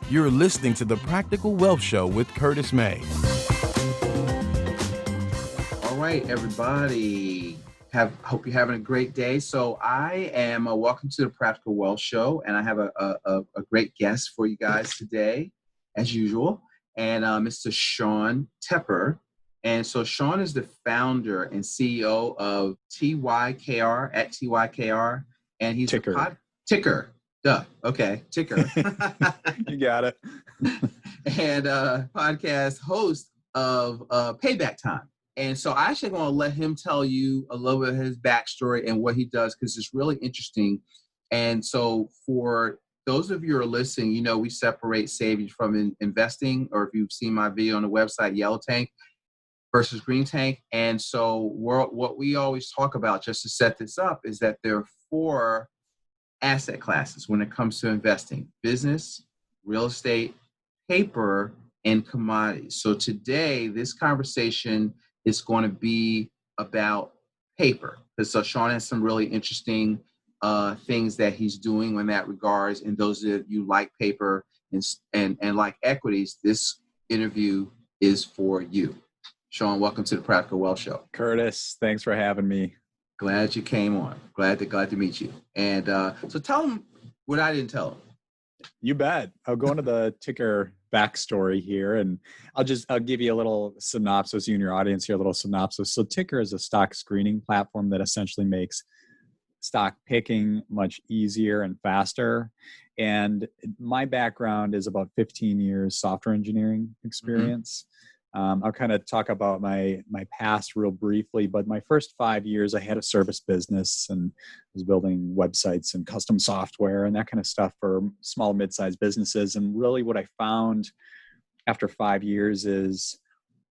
You're listening to the Practical Wealth Show with Curtis May. All right, everybody. Hope you're having a great day. So I am welcome to the Practical Wealth Show, and I have a great guest for you guys today, as usual, and Mr. Sean Tepper. And so Sean is the founder and CEO of TYKR at TYKR, and he's Ticker. Ticker. Duh. Okay, Ticker. You got it. And podcast host of Payback Time. And so I actually want to let him tell you a little bit of his backstory and what he does, because it's really interesting. And so for those of you who are listening, you know, we separate savings from investing, or if you've seen my video on the website, Yellow Tank versus Green Tank. And so what we always talk about, just to set this up, is that there are 4 asset classes when it comes to investing: business, real estate, paper, and commodities. So today, this conversation is going to be about paper. So Sean has some really interesting things that he's doing in that regards. And those of you like paper and like equities, this interview is for you. Sean, welcome to the Practical Wealth Show. Curtis, thanks for having me. Glad you came on. Glad to meet you. And so tell him what I didn't tell him. You bet. I'll go into the Ticker backstory here, and I'll give you a little synopsis, you and your audience here, a little synopsis. So Ticker is a stock screening platform that essentially makes stock picking much easier and faster. And my background is about 15 years software engineering experience. I'll kind of talk about my past real briefly, but my first 5 years, I had a service business and was building websites and custom software and that kind of stuff for small, mid-sized businesses. And really what I found after 5 years is,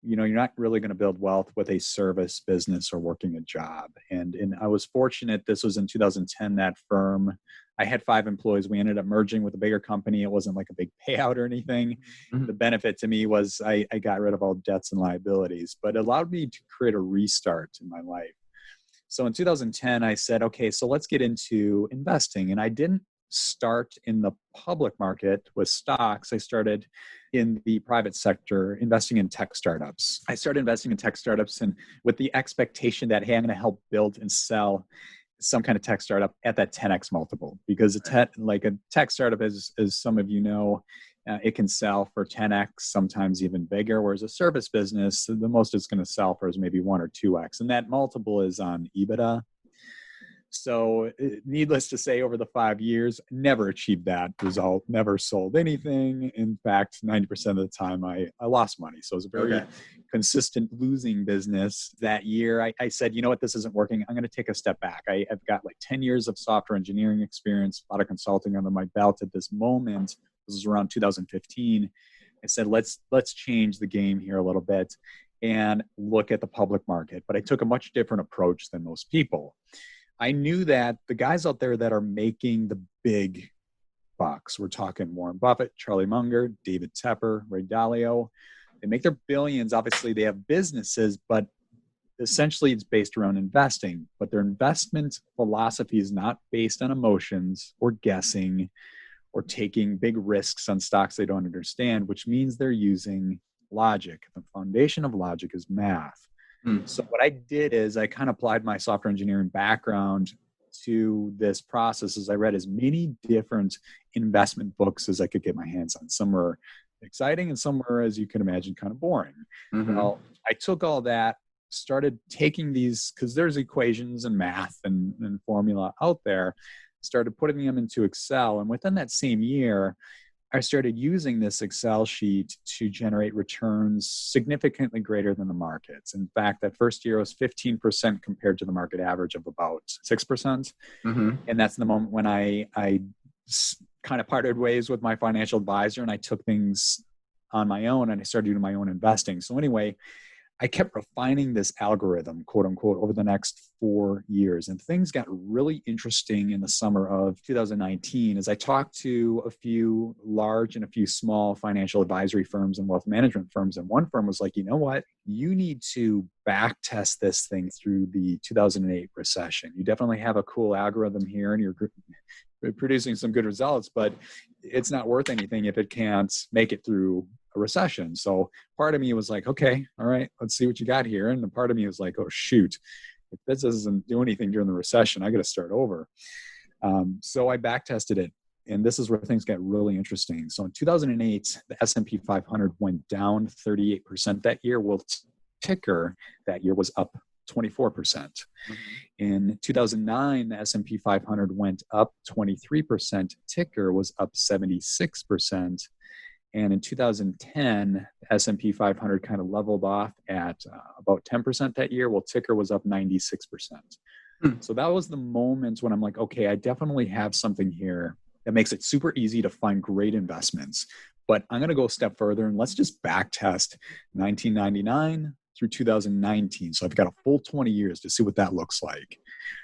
you know, you're not really going to build wealth with a service business or working a job. And I was fortunate. This was in 2010, that firm. I had 5 employees. We ended up merging with a bigger company. It wasn't like a big payout or anything. The benefit to me was I got rid of all debts and liabilities, but it allowed me to create a restart in my life. So in 2010, I said, okay, so let's get into investing. And I didn't start in the public market with stocks. I started in the private sector, investing in tech startups. I started investing in tech startups and with the expectation that, hey, I'm going to help build and sell some kind of tech startup at that 10x multiple, because a tech startup, as some of you know, it can sell for 10x, sometimes even bigger, whereas a service business, the most it's going to sell for is maybe 1 or 2x, and that multiple is on EBITDA. So needless to say, over the 5 years, never achieved that result, never sold anything. In fact, 90% of the time I lost money. So it was a very consistent losing business. That year, I said, you know what, this isn't working. I'm going to take a step back. I've got like 10 years of software engineering experience, a lot of consulting under my belt at this moment. This was around 2015. I said, let's change the game here a little bit and look at the public market. But I took a much different approach than most people. I knew that the guys out there that are making the big bucks, we're talking Warren Buffett, Charlie Munger, David Tepper, Ray Dalio, they make their billions. Obviously, they have businesses, but essentially it's based around investing. But their investment philosophy is not based on emotions or guessing or taking big risks on stocks they don't understand, which means they're using logic. The foundation of logic is math. So what I did is I kind of applied my software engineering background to this process as I read as many different investment books as I could get my hands on. Some were exciting and some were, as you can imagine, kind of boring. Well, I took all that, started taking these, because there's equations and math and formula out there, started putting them into Excel. And within that same year, I started using this Excel sheet to generate returns significantly greater than the markets. In fact, that first year was 15% compared to the market average of about 6%. And that's the moment when I kind of parted ways with my financial advisor and I took things on my own and I started doing my own investing. So anyway, I kept refining this algorithm, quote unquote, over the next 4 years. And things got really interesting in the summer of 2019 as I talked to a few large and a few small financial advisory firms and wealth management firms. And one firm was like, you know what? You need to back test this thing through the 2008 recession. You definitely have a cool algorithm here and producing some good results, but it's not worth anything if it can't make it through a recession. So part of me was like, okay, all right, let's see what you got here. And the part of me was like, oh, shoot, if this doesn't do anything during the recession, I got to start over. So I back tested it. And this is where things get really interesting. So in 2008, the S&P 500 went down 38% that year. Well, ticker that year was up 24%. Mm-hmm. In 2009, the S&P 500 went up 23%. Ticker was up 76%. And in 2010, the S&P 500 kind of leveled off at about 10% that year. Well, ticker was up 96%. So that was the moment when I'm like, okay, I definitely have something here that makes it super easy to find great investments. But I'm going to go a step further and let's just back test 1999 through 2019. So I've got a full 20 years to see what that looks like.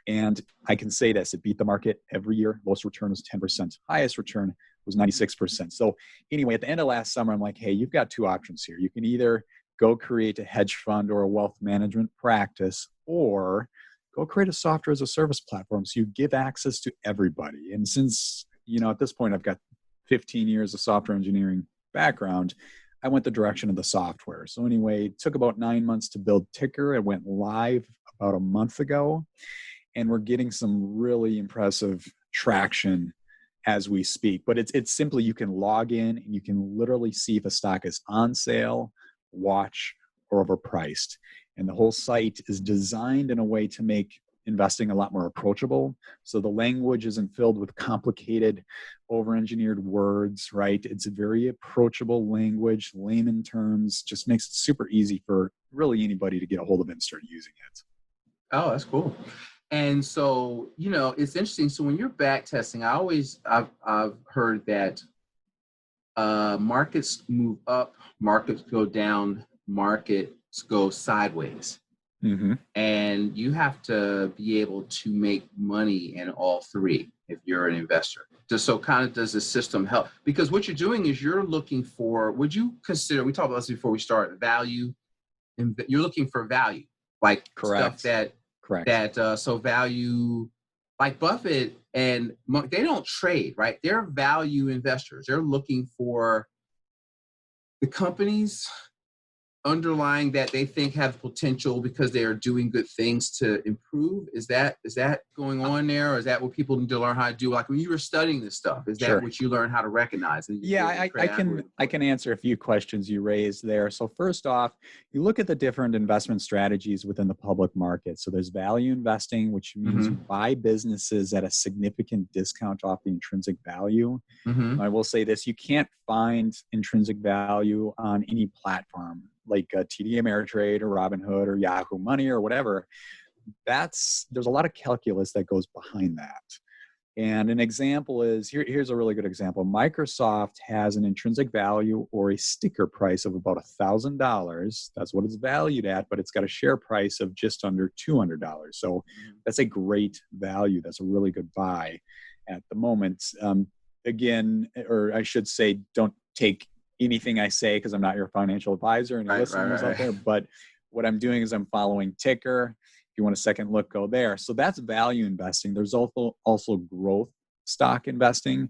And I can say this, it beat the market every year. Lowest return was 10%. Highest return was 96%. So anyway, at the end of last summer, I'm like, hey, you've got two options here. You can either go create a hedge fund or a wealth management practice, or go create a software as a service platform so you give access to everybody. And since, at this point, I've got 15 years of software engineering background, I went the direction of the software. So anyway, it took about 9 months to build Ticker. It went live about a month ago, and we're getting some really impressive traction as we speak. But it's simply, you can log in and you can literally see if a stock is on sale, watch, or overpriced. And the whole site is designed in a way to make investing a lot more approachable. So the language isn't filled with complicated, over-engineered words, right? It's a very approachable language, layman terms, just makes it super easy for really anybody to get a hold of it and start using it. Oh, that's cool. And so, it's interesting. So when you're back testing, I've heard that markets move up, markets go down, markets go sideways. Mm-hmm. And you have to be able to make money in all three if you're an investor. So kind of does the system help? Because what you're doing is you're looking for, would you consider, we talked about this before we start, value, and you're looking for value, like Correct. stuff so value, like Buffett and they don't trade, right? They're value investors. They're looking for the companies underlying that they think have potential because they are doing good things to improve. Is that going on there, or is that what people need to learn how to do? Like when you were studying this stuff, is that Sure. what you learn how to recognize? Yeah, I can answer a few questions you raised there. So first off, you look at the different investment strategies within the public market. So there's value investing, which means you buy businesses at a significant discount off the intrinsic value. I will say this, you can't find intrinsic value on any platform like TD Ameritrade or Robinhood or Yahoo Money or whatever. There's a lot of calculus that goes behind that. And an example is, here's a really good example. Microsoft has an intrinsic value or a sticker price of about $1,000. That's what it's valued at, but it's got a share price of just under $200. So that's a great value. That's a really good buy at the moment. Again, or I should say, don't take anything I say because I'm not your financial advisor and listeners out there. But what I'm doing is I'm following ticker. If you want a second look, go there. So that's value investing. There's also growth stock investing.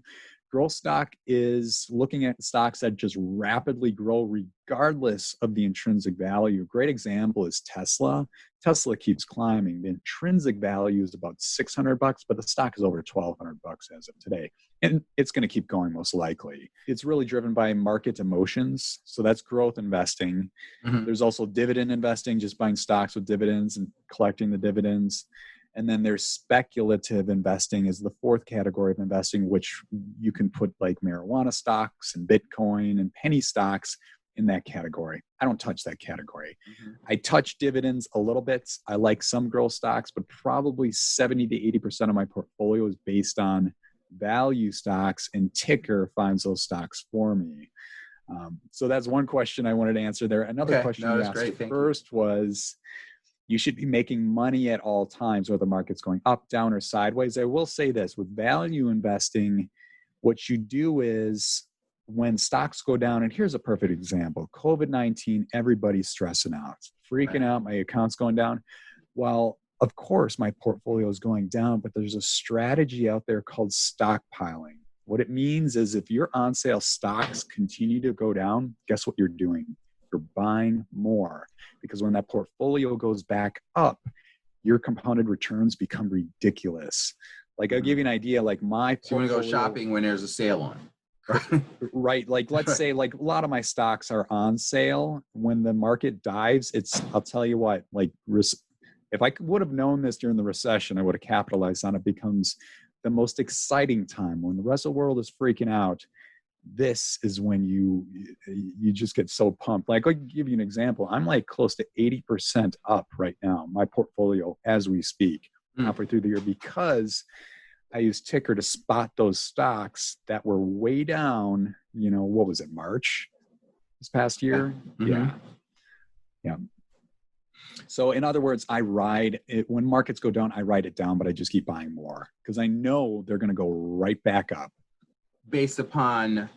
Growth stock is looking at stocks that just rapidly grow regardless of the intrinsic value. A great example is Tesla. Tesla keeps climbing. The intrinsic value is about $600, but the stock is over $1,200 as of today. And it's going to keep going most likely. It's really driven by market emotions. So that's growth investing. There's also dividend investing, just buying stocks with dividends and collecting the dividends. And then there's speculative investing is the fourth category of investing, which you can put like marijuana stocks and Bitcoin and penny stocks in that category. I don't touch that category. I touch dividends a little bit. I like some growth stocks, but probably 70 to 80% of my portfolio is based on value stocks, and ticker finds those stocks for me. So that's one question I wanted to answer there. Another question you asked first was, you should be making money at all times, whether the market's going up, down, or sideways. I will say this, with value investing, what you do is when stocks go down, and here's a perfect example, COVID-19, everybody's stressing out, freaking out, my account's going down. Well, of course, my portfolio is going down, but there's a strategy out there called stockpiling. What it means is if your on sale stocks continue to go down, guess what you're doing? You're buying more, because when that portfolio goes back up, your compounded returns become ridiculous. Like, I'll give you an idea, like my So you want to go shopping when there's a sale on. Right. Like, let's say like a lot of my stocks are on sale. When the market dives, I'll tell you what, like if I would have known this during the recession, I would have capitalized on it. Becomes the most exciting time when the rest of the world is freaking out. This is when you just get so pumped. Like, I'll give you an example. I'm like close to 80% up right now, my portfolio as we speak, halfway through the year, because I used Ticker to spot those stocks that were way down. What was it, March this past year? Mm-hmm. Yeah. So in other words, I ride it when markets go down, I ride it down, but I just keep buying more because I know they're going to go right back up. Based upon,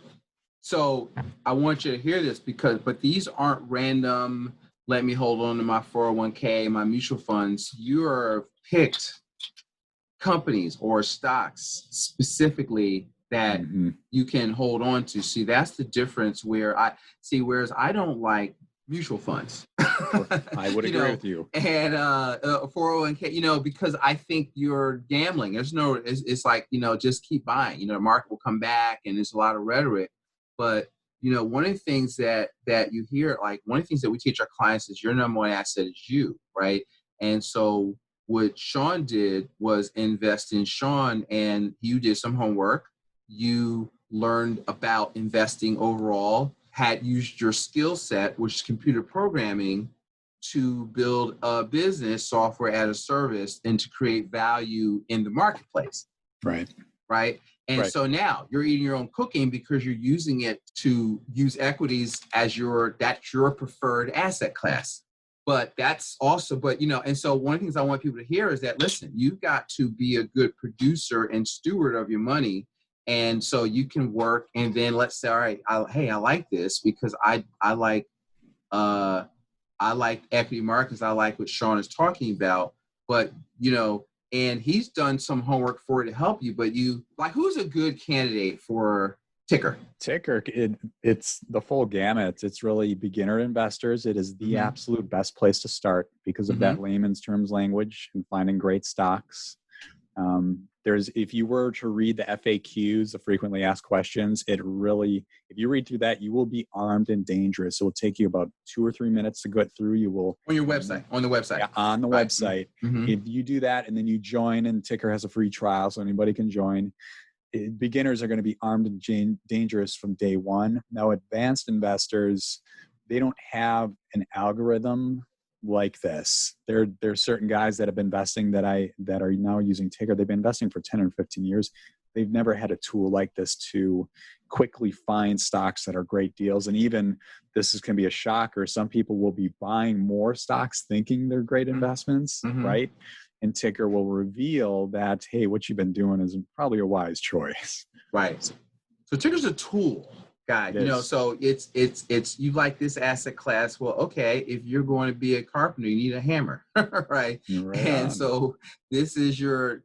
so I want you to hear this but these aren't random, let me hold on to my 401k, my mutual funds. You are picked companies or stocks specifically that you can hold on to. See, that's the difference whereas I don't like mutual funds. I would agree with you. And 401k, because I think you're gambling. It's like, just keep buying. The market will come back, and there's a lot of rhetoric. But, one of the things that you hear, like one of the things that we teach our clients is your number one asset is you, right? And so what Sean did was invest in Sean, and you did some homework. You learned about investing overall, had used your skill set, which is computer programming, to build a business, software as a service, and to create value in the marketplace. Right. And so now you're eating your own cooking because you're using it to use equities as that's your preferred asset class. But that's also, and so one of the things I want people to hear is that, listen, you've got to be a good producer and steward of your money. And so you can work, and then let's say, all right, I like this because I like equity markets. I like what Sean is talking about, but and he's done some homework for it to help you. But who's a good candidate for Ticker? Ticker, it's the full gamut. It's really beginner investors. It is the absolute best place to start because of that layman's terms language and finding great stocks. If you were to read the FAQs, the frequently asked questions, if you read through that, you will be armed and dangerous. It will take you about 2 or 3 minutes to get through. You will on the website. Yeah, on the website. If you do that and then you join, and Ticker has a free trial, so anybody can join. Beginners are going to be armed and dangerous from day one. Now, advanced investors, they don't have an algorithm like this. There's certain guys that have been investing that are now using Ticker. They've been investing for 10 or 15 years. They've never had a tool like this to quickly find stocks that are great deals. And even this is going to be a shocker. Some people will be buying more stocks thinking they're great investments, right? And Ticker will reveal that, hey, what you've been doing is probably a wise choice. Right. So Ticker's a tool, guy. So it's you like this asset class. Well, okay, if you're going to be a carpenter, you need a hammer, right? And so this is your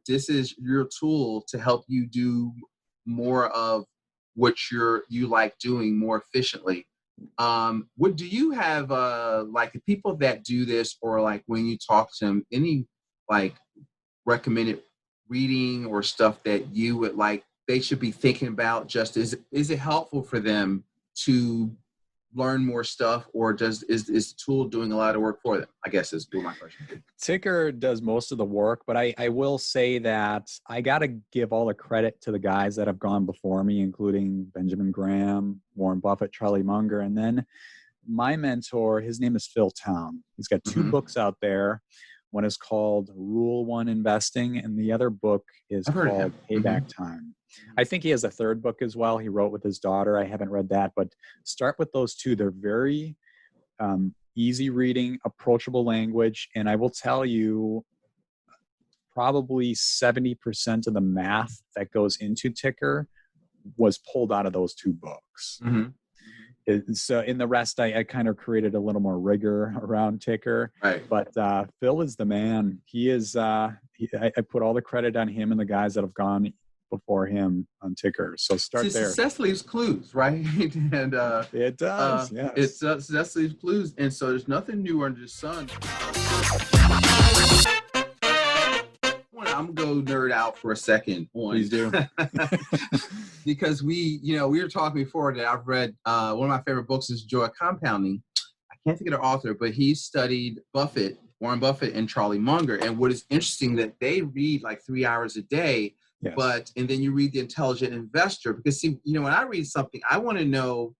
tool to help you do more of what you like doing more efficiently. What do you have like the people that do this, or like when you talk to them, any like recommended reading or stuff that you would like they should be thinking about? Just is it helpful for them to learn more stuff, or is the tool doing a lot of work for them? I guess is my question. Ticker does most of the work, but I will say that I got to give all the credit to the guys that have gone before me, including Benjamin Graham, Warren Buffett, Charlie Munger, and then my mentor, his name is Phil Town. He's got 2 books out there. One is called Rule 1 Investing, and the other book is called Payback Time. I think he has a 3rd book as well. He wrote with his daughter. I haven't read that, but start with those 2. They're very easy reading, approachable language, and I will tell you probably 70% of the math that goes into Ticker was pulled out of those 2 books. So in the rest, I kind of created a little more rigor around Ticker. Right. But Phil is the man. He is. I put all the credit on him and the guys that have gone before him on Ticker. So start there. Success leaves clues, right? And it does. Yes. It's success leaves clues, and so there's nothing new under the sun. I'm gonna go nerd out for a second on. Please do. Because we were talking before that I've read one of my favorite books is Joy of Compounding. I can't think of the author, but he studied Warren Buffett and Charlie Munger. And what is interesting that they read like 3 hours a day, yes. and then you read The Intelligent Investor, because see, when I read something, I want to know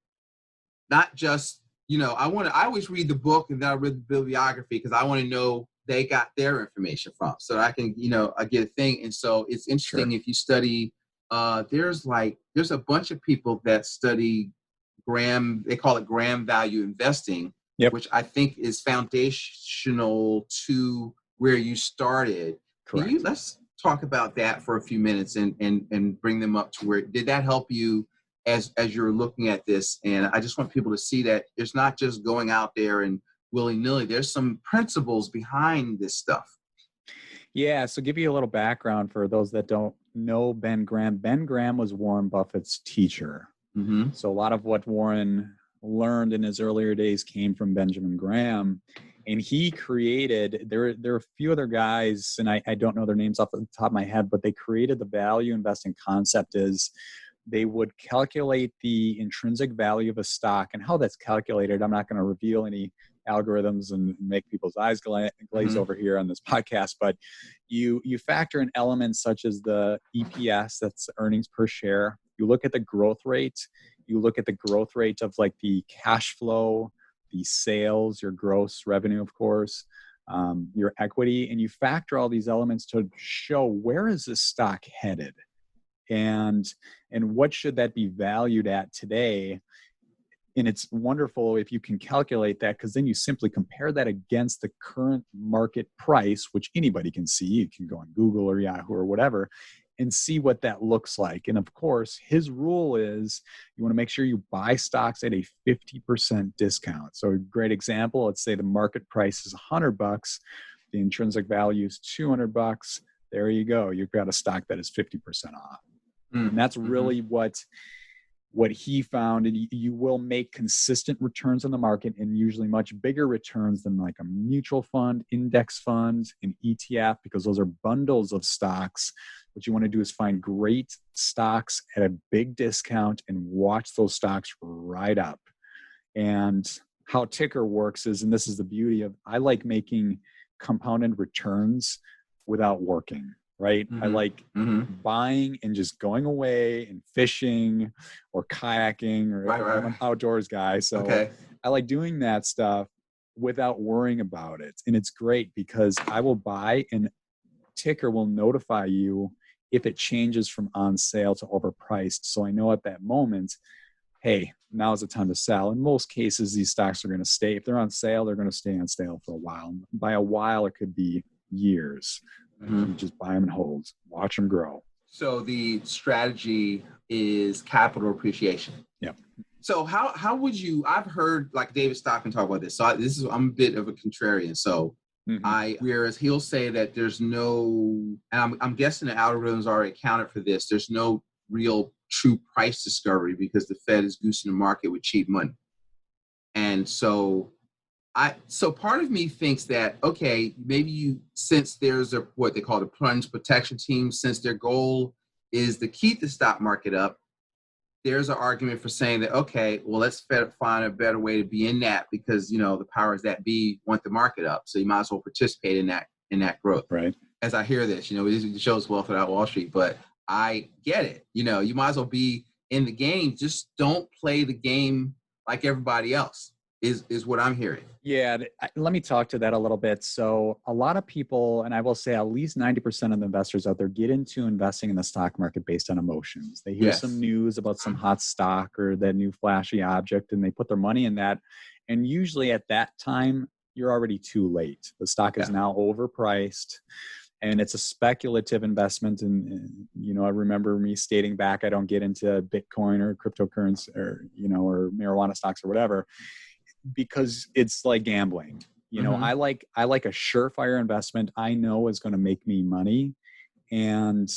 not just, I always read the book and then I read the bibliography because I want to know they got their information from, so I can, I get a thing. And so it's interesting. Sure. If you study, there's a bunch of people that study they call it Graham value investing, which I think is foundational to where you started. Correct. Let's talk about that for a few minutes and bring them up to where, did that help you as you're looking at this? And I just want people to see that it's not just going out there and willy-nilly. There's some principles behind this stuff. Yeah, so give you a little background for those that don't know Ben Graham. Ben Graham was Warren Buffett's teacher. Mm-hmm. So a lot of what Warren learned in his earlier days came from Benjamin Graham. And he created, there are a few other guys, and I don't know their names off the top of my head, but they created the value investing concept. Is they would calculate the intrinsic value of a stock, and how that's calculated. I'm not going to reveal any algorithms and make people's eyes glaze Mm-hmm. over here on this podcast, but you factor in elements such as the EPS, that's earnings per share. You look at the growth rate. You look at the growth rate of like the cash flow, the sales, your gross revenue, of course, your equity, and you factor all these elements to show where is this stock headed, and what should that be valued at today. And it's wonderful if you can calculate that, because then you simply compare that against the current market price, which anybody can see. You can go on Google or Yahoo or whatever and see what that looks like. And of course, his rule is you want to make sure you buy stocks at a 50% discount. So a great example, let's say the market price is $100, the intrinsic value is $200. There you go. You've got a stock that is 50% off. Mm-hmm. And that's really what he found. And you will make consistent returns on the market, and usually much bigger returns than like a mutual fund, index fund, an ETF, because those are bundles of stocks. What you want to do is find great stocks at a big discount and watch those stocks ride up. And how Ticker works is, and this is the beauty of, I like making compounded returns without working. Right? Mm-hmm. I like buying and just going away and fishing or kayaking, or I'm an outdoors guy. So I like doing that stuff without worrying about it. And it's great because I will buy, and Ticker will notify you if it changes from on sale to overpriced. So I know at that moment, hey, now's the time to sell. In most cases, these stocks are going to stay. If they're on sale, they're going to stay on sale for a while. By a while, it could be years. Mm-hmm. You just buy them and hold, watch them grow. So the strategy is capital appreciation. Yep. So how would you? I've heard like David Stockman talk about this. So I'm a bit of a contrarian. So whereas he'll say that there's no, and I'm guessing the algorithms already accounted for this. There's no real true price discovery because the Fed is goosing the market with cheap money, and so part of me thinks that, okay, maybe since there's what they call the plunge protection team, since their goal is to keep the stock market up, there's an argument for saying that, okay, well, let's find a better way to be in that because, the powers that be want the market up. So you might as well participate in that growth. Right. As I hear this, it shows Wealth Without Wall Street, but I get it. You might as well be in the game. Just don't play the game like everybody else. Is what I'm hearing. Yeah, let me talk to that a little bit. So a lot of people, and I will say at least 90% of the investors out there, get into investing in the stock market based on emotions. They hear some news about some hot stock or that new flashy object, and they put their money in that. And usually at that time, you're already too late. The stock is now overpriced. and it's a speculative investment. And I remember me stating back, I don't get into Bitcoin or cryptocurrency or, or marijuana stocks or whatever, because it's like gambling. I like a surefire investment I know is going to make me money. And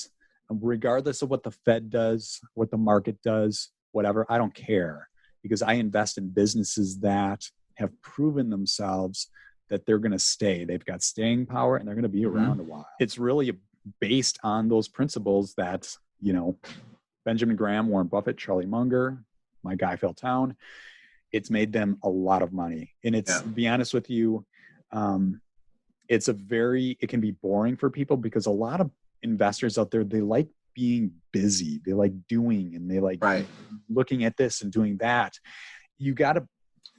regardless of what the Fed does, what the market does, whatever, I don't care, because I invest in businesses that have proven themselves that they're going to stay. They've got staying power and they're going to be around a while. It's really based on those principles that, Benjamin Graham, Warren Buffett, Charlie Munger, my guy, Phil Town, it's made them a lot of money. And it's, to be honest with you, it can be boring for people, because a lot of investors out there, they like being busy. They like doing, and they like looking at this and doing that. You got to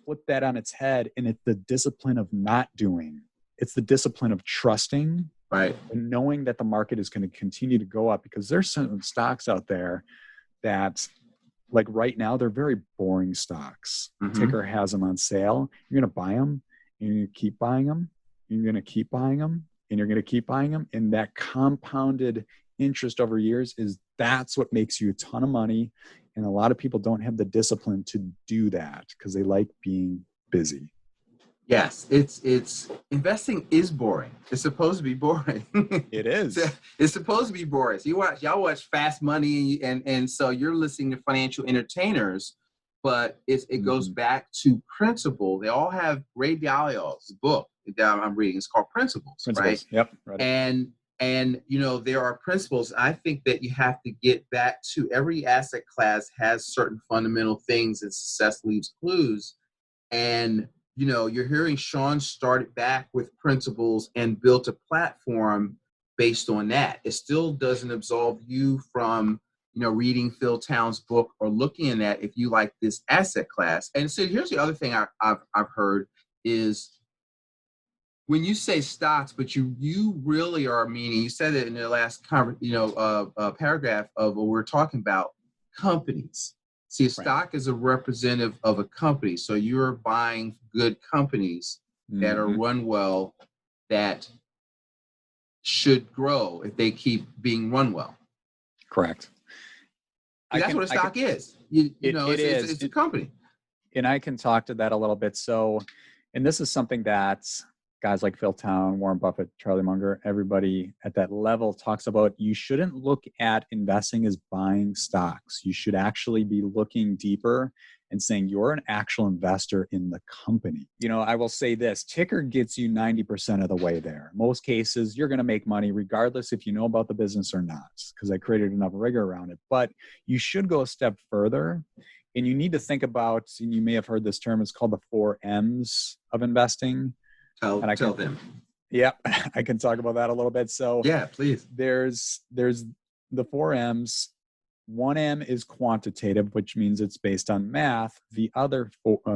flip that on its head. And it's the discipline of not doing. It's the discipline of trusting, and knowing that the market is going to continue to go up, because there's some stocks out there that, like right now, they're very boring stocks. Ticker has them on sale. You're going to buy them, and you're going to keep buying them. You're going to keep buying them, and you're going to keep buying them. And that compounded interest over years that's what makes you a ton of money. And a lot of people don't have the discipline to do that because they like being busy. Yes, it's investing is boring. It's supposed to be boring. It is. It's supposed to be boring. So y'all watch Fast Money, and so you're listening to financial entertainers, but it goes back to principle. They all have Ray Dalio's book that I'm reading. It's called Principles. Right? Yep. Right. And there are principles. I think that you have to get back to every asset class has certain fundamental things, and success leaves clues. And you're hearing Sean started back with principles and built a platform based on that. It still doesn't absolve you from, reading Phil Town's book or looking at that if you like this asset class. And so here's the other thing I've heard is when you say stocks, but you really are meaning, you said it in the last paragraph of what we're talking about, companies. See, a stock is a representative of a company. So you're buying good companies that are run well, that should grow if they keep being run well. Correct. That's what a stock is. It's a company. And I can talk to that a little bit. So, and this is something that guys like Phil Town, Warren Buffett, Charlie Munger, everybody at that level talks about. You shouldn't look at investing as buying stocks. You should actually be looking deeper and saying you're an actual investor in the company. I will say this, ticker gets you 90% of the way there. Most cases, you're going to make money regardless if you know about the business or not, because I created enough rigor around it. But you should go a step further. And you need to think about, and you may have heard this term, it's called the 4 M's of investing. Tell them. Yeah, I can talk about that a little bit. So yeah, please. There's the 4 M's. 1 M is quantitative, which means it's based on math. The other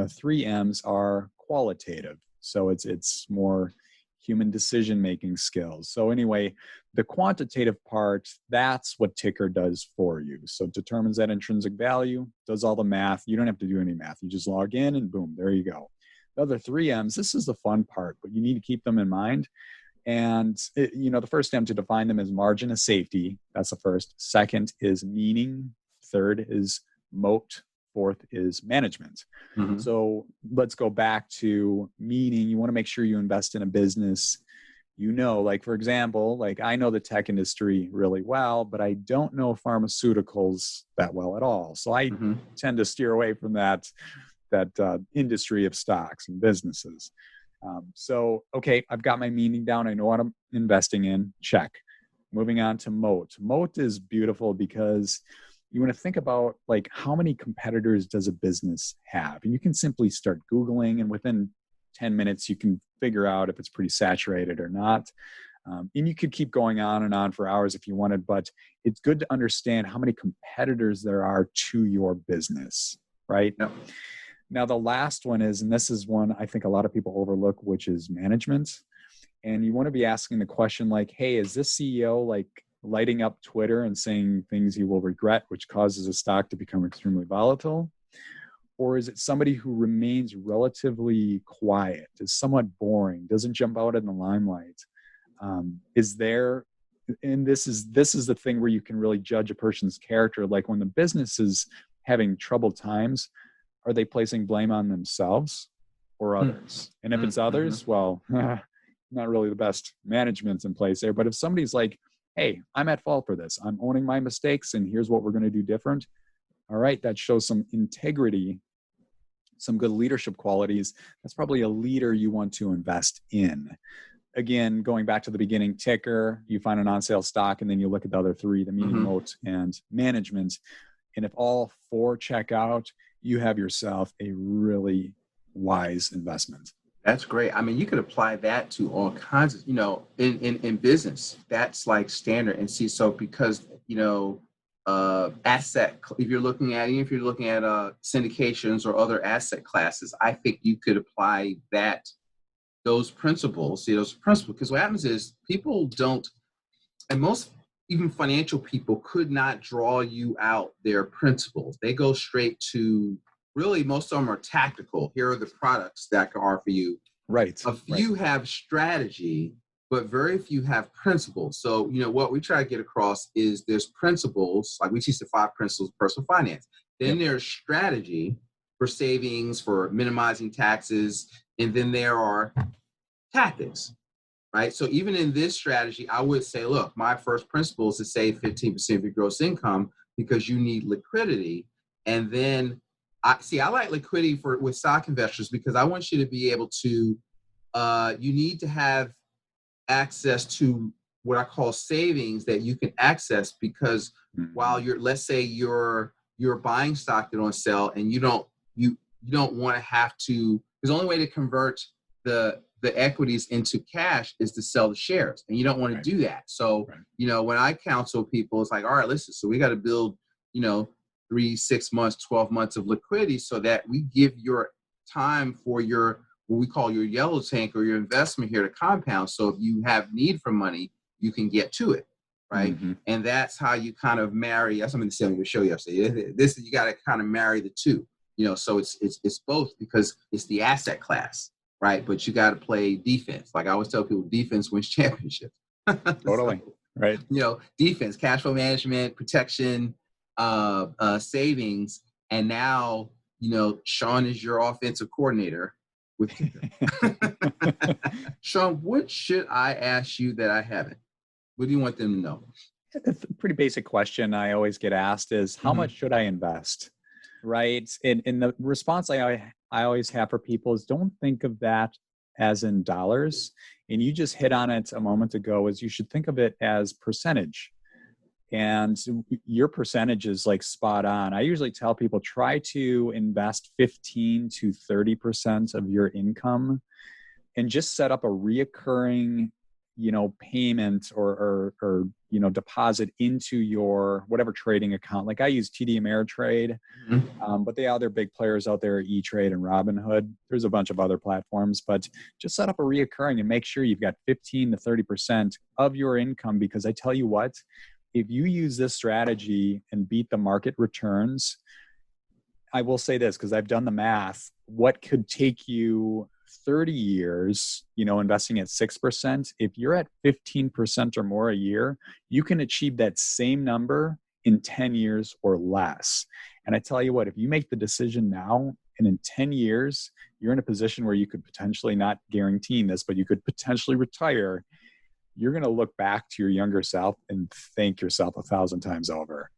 3 M's are qualitative. So it's more human decision-making skills. So anyway, the quantitative part, that's what ticker does for you. So it determines that intrinsic value, does all the math. You don't have to do any math. You just log in and boom, there you go. The other 3 M's, this is the fun part, but you need to keep them in mind. And, the first M, to define them, is margin of safety. That's the first. Second is meaning. Third is moat. Fourth is management. So let's go back to meaning. You want to make sure you invest in a business. Like, for example, like I know the tech industry really well, but I don't know pharmaceuticals that well at all. So I tend to steer away from that industry of stocks and businesses. Okay, I've got my meaning down. I know what I'm investing in. Check. Moving on to moat. Moat is beautiful because you want to think about, like, how many competitors does a business have? And you can simply start Googling, and within 10 minutes, you can figure out if it's pretty saturated or not. And you could keep going on and on for hours if you wanted, but it's good to understand how many competitors there are to your business, right? Yep. Now, the last one is, and this is one I think a lot of people overlook, which is management. And you want to be asking the question like, hey, is this CEO like lighting up Twitter and saying things he will regret, which causes a stock to become extremely volatile? Or is it somebody who remains relatively quiet, is somewhat boring, doesn't jump out in the limelight? Is there, and this is the thing where you can really judge a person's character. Like when the business is having troubled times, are they placing blame on themselves or others? And if it's others, well, not really the best management in place there. But if somebody's like, hey, I'm at fault for this, I'm owning my mistakes, and here's what we're going to do different. All right, that shows some integrity, some good leadership qualities. That's probably a leader you want to invest in. Again, going back to the beginning, ticker, you find an on-sale stock, and then you look at the other three, the meaning, moat, and management. And if all four check out, you have yourself a really wise investment. That's great. I mean, you could apply that to all kinds of, in business, that's like standard. And see, so because, asset, if you're looking at syndications or other asset classes, I think you could apply those principles, because what happens is people don't, and most even financial people could not draw you out their principles. They go straight to, really, most of them are tactical. Here are the products that I can offer you. Right. A few have strategy, but very few have principles. So, what we try to get across is there's principles, like we teach the 5 principles of personal finance. Then there's strategy for savings, for minimizing taxes, and then there are tactics, right? So even in this strategy, I would say, look, my first principle is to save 15% of your gross income because you need liquidity. And then I like liquidity with stock investors because I want you to be able to, you need to have access to what I call savings that you can access, because while let's say you're buying stock that on sale and you don't want to have to, because the only way to convert the equities into cash is to sell the shares, and you don't want to do that. So, when I counsel people, it's like, all right, listen, so we got to build, 3, 6 months, 12 months of liquidity so that we give your time for your, what we call your yellow tank or your investment here to compound. So if you have need for money, you can get to it. Right. And that's how you kind of marry. That's something I'm going to show you yesterday. You got to kind of marry the two, so it's both, because it's the asset class. Right. But you got to play defense. Like I always tell people, defense wins championships. Totally. So, right. Defense, cash flow management, protection, savings. And now, Sean is your offensive coordinator with Sean, what should I ask you that I haven't? What do you want them to know? A pretty basic question I always get asked is, how much should I invest? Right. And the response I always have for people is, don't think of that as in dollars. And you just hit on it a moment ago, is you should think of it as percentage. And your percentage is like spot on. I usually tell people, try to invest 15 to 30% of your income and just set up a reoccurring, payment or deposit into your whatever trading account. Like I use TD Ameritrade, but they are other big players out there, E-Trade and Robinhood. There's a bunch of other platforms, but just set up a reoccurring and make sure you've got 15 to 30% of your income, because I tell you what, if you use this strategy and beat the market returns, I will say this, because I've done the math, what could take you 30 years, investing at 6%, if you're at 15% or more a year, you can achieve that same number in 10 years or less. And I tell you what, if you make the decision now, and in 10 years, you're in a position where you could potentially, not guaranteeing this, but you could potentially retire, you're going to look back to your younger self and thank yourself 1,000 times over.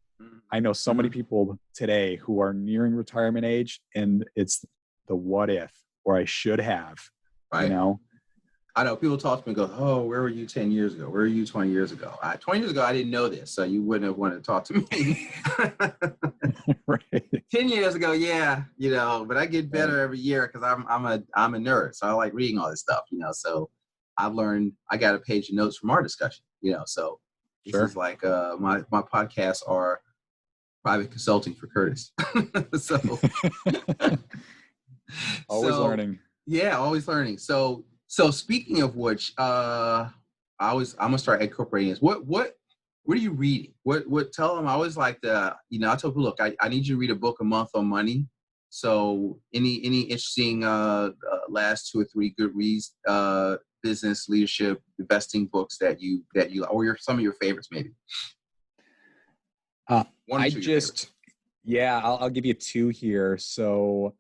I know so many people today who are nearing retirement age, and it's the what if, or I should have, right. I know people talk to me and go, oh, where were you 10 years ago? Where were you 20 years ago? 20 years ago, I didn't know this, so you wouldn't have wanted to talk to me. Right. 10 years ago, yeah, but I get better every year because I'm a nerd. So I like reading all this stuff, so I've learned, I got a page of notes from our discussion, so this is like my podcasts are private consulting for Curtis. So always learning. Yeah, always learning. So speaking of which, I'm gonna start incorporating this. What are you reading? What tell them? I always like I tell people, look, I need you to read a book a month on money. So any interesting last 2 or 3 good reads business, leadership, investing books that you or some of your favorites maybe? Uh, One or I two of your favorites. Yeah, I'll give you two here. So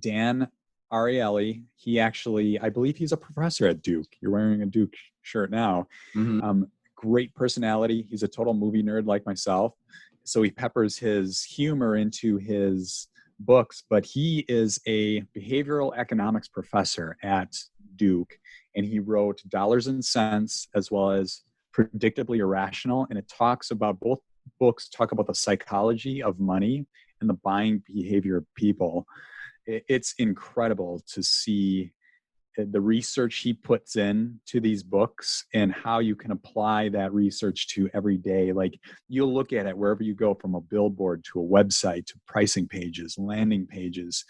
Dan Ariely, he actually, I believe he's a professor at Duke. You're wearing a Duke shirt now. Mhm. Great personality. He's a total movie nerd like myself. So he peppers his humor into his books, but he is a behavioral economics professor at Duke. And he wrote Dollars and Cents as well as Predictably Irrational. And it talks about both books talk about the psychology of money and the buying behavior of people. It's incredible to see the research he puts in to these books and how you can apply that research to every day. Like, you'll look at it wherever you go, from a billboard to a website to pricing pages, landing pages,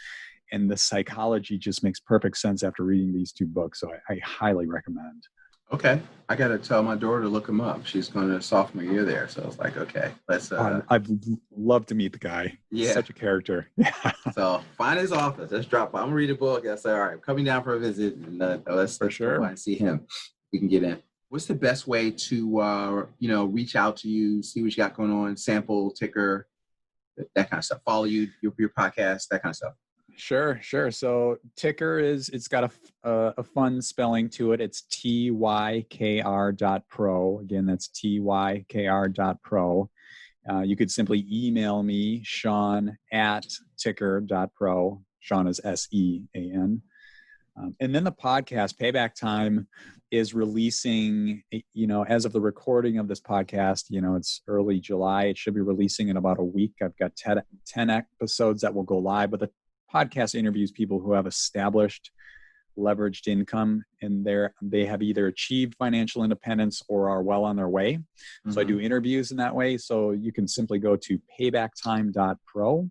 and the psychology just makes perfect sense after reading these two books. So I highly recommend. Okay, I gotta tell my daughter to look him up. She's going to sophomore year there, so it's like, okay, let's. I'd love to meet the guy. Yeah, such a character. Yeah. So find his office. Let's drop by. I'm gonna read a book. I say, all right, I'm coming down for a visit, and let's sure. go by and see him. We can get in. What's the best way to reach out to you, see what you got going on, sample, ticker, that kind of stuff. Follow you, your podcast, that kind of stuff. Sure. So ticker it's got a fun spelling to it. It's TYKR.pro. Again, that's TYKR.pro. You could simply email me, Sean at ticker.pro. Sean is SEAN. And then the podcast, Payback Time, is releasing, as of the recording of this podcast, it's early July. It should be releasing in about a week. I've got 10 episodes that will go live, but the podcast interviews people who have established leveraged income, and they have either achieved financial independence or are well on their way. Mm-hmm. So I do interviews in that way. So you can simply go to paybacktime.pro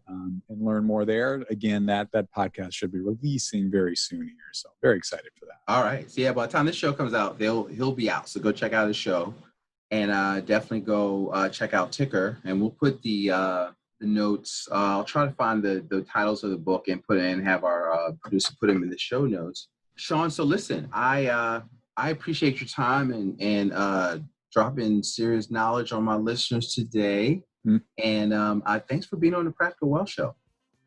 and learn more there. Again, that podcast should be releasing very soon here. So very excited for that. All right. So yeah, by the time this show comes out, he'll be out. So go check out his show, and definitely go check out Ticker. And we'll put the notes. I'll try to find the titles of the book and put it in, have our producer put them in the show notes. Sean, so listen, I appreciate your time and dropping serious knowledge on my listeners today. Mm-hmm. And thanks for being on the Practical Wealth Show.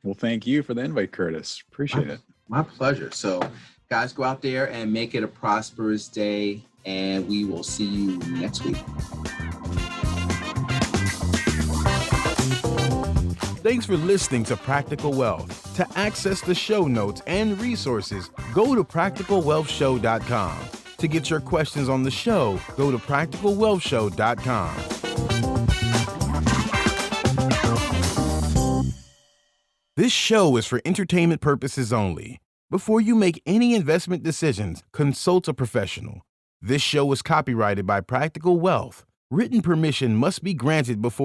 Well, thank you for the invite, Curtis. Appreciate it. My pleasure. So guys, go out there and make it a prosperous day, and we will see you next week. Thanks for listening to Practical Wealth. To access the show notes and resources, go to practicalwealthshow.com. To get your questions on the show, go to practicalwealthshow.com. This show is for entertainment purposes only. Before you make any investment decisions, consult a professional. This show is copyrighted by Practical Wealth. Written permission must be granted before